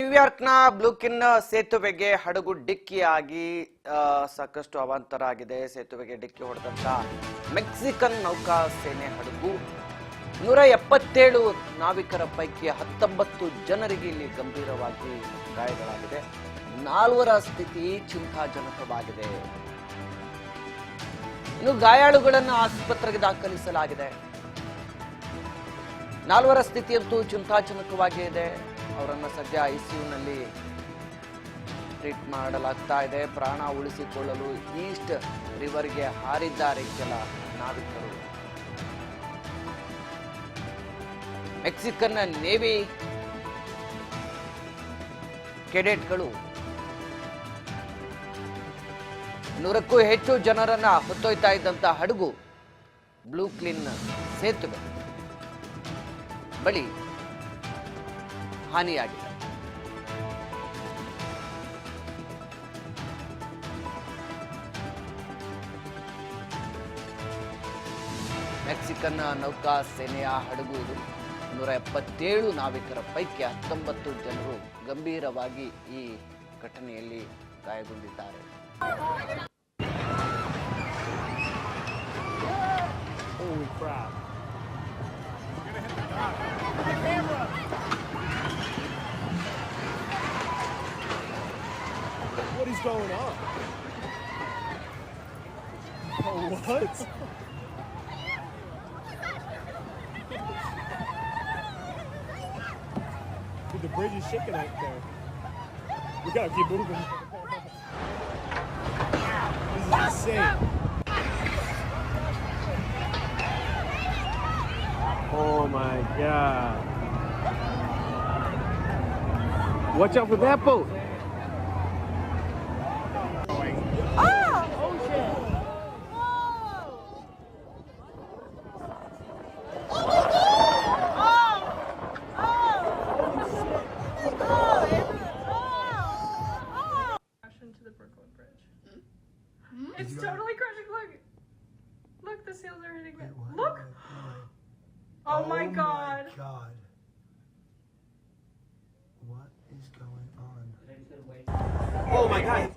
ನ್ಯೂಯಾರ್ಕ್ನ ಬ್ಲೂಕಿನ್ ಸೇತುವೆಗೆ ಹಡಗು ಡಿಕ್ಕಿಯಾಗಿ ಸಾಕಷ್ಟು ಅವಾಂತರ ಆಗಿದೆ. ಸೇತುವೆಗೆ ಡಿಕ್ಕಿ ಹೊಡೆದಂತ ಮೆಕ್ಸಿಕನ್ ನೌಕಾ ಸೇನೆ ಹಡಗು 177 ನಾವಿಕರ ಪೈಕಿ 19 ಜನರಿಗೆ ಇಲ್ಲಿ ಗಂಭೀರವಾಗಿ ಗಾಯಗಳಾಗಿದೆ. 4ರ ಸ್ಥಿತಿ ಚಿಂತಾಜನಕವಾಗಿದೆ. ಇನ್ನು ಗಾಯಾಳುಗಳನ್ನು ಆಸ್ಪತ್ರೆಗೆ ದಾಖಲಿಸಲಾಗಿದೆ. 4ರ ಸ್ಥಿತಿಯಂತೂ ಚಿಂತಾಜನಕವಾಗಿ ಇದೆ. ಅವರನ್ನು ಸದ್ಯ ಐಸಿಯುನಲ್ಲಿ ಟ್ರೀಟ್ ಮಾಡಲಾಗ್ತಾ ಇದೆ. ಪ್ರಾಣ ಉಳಿಸಿಕೊಳ್ಳಲು ಈಸ್ಟ್ ರಿವರ್ಗೆ ಹಾರಿದ್ದಾರೆ ಕೆಲ ನಾವಿಕರು. ಮೆಕ್ಸಿಕನ್ ನೇವಿ ಕೆಡೆಟ್ಗಳು 100ಕ್ಕೂ ಹೆಚ್ಚು ಜನರನ್ನ ಹೊತ್ತೊಯ್ತಾ ಇದ್ದಂತ ಹಡಗು ಬ್ಲೂಕ್ಲಿನ್ ಸೇತುವೆ ಬಳಿ ಹಾನಿಯಾಗಿದೆ. ಮೆಕ್ಸಿಕನ್ ನೌಕಾ ಸೇನೆಯ ಹಡಗು ಇದು. 177 ನಾವಿಕರ ಪೈಕಿ 19 ಜನರು ಗಂಭೀರವಾಗಿ ಈ ಘಟನೆಯಲ್ಲಿ ಗಾಯಗೊಂಡಿದ್ದಾರೆ. What is going on? Oh, what? Dude, the bridge is shaking out there. We gotta keep moving. This is insane. Oh my God. Watch out for that boat. It's totally crashing. Look. Look, the sails are hitting it. Look. Oh my God. What is going on? Oh my God.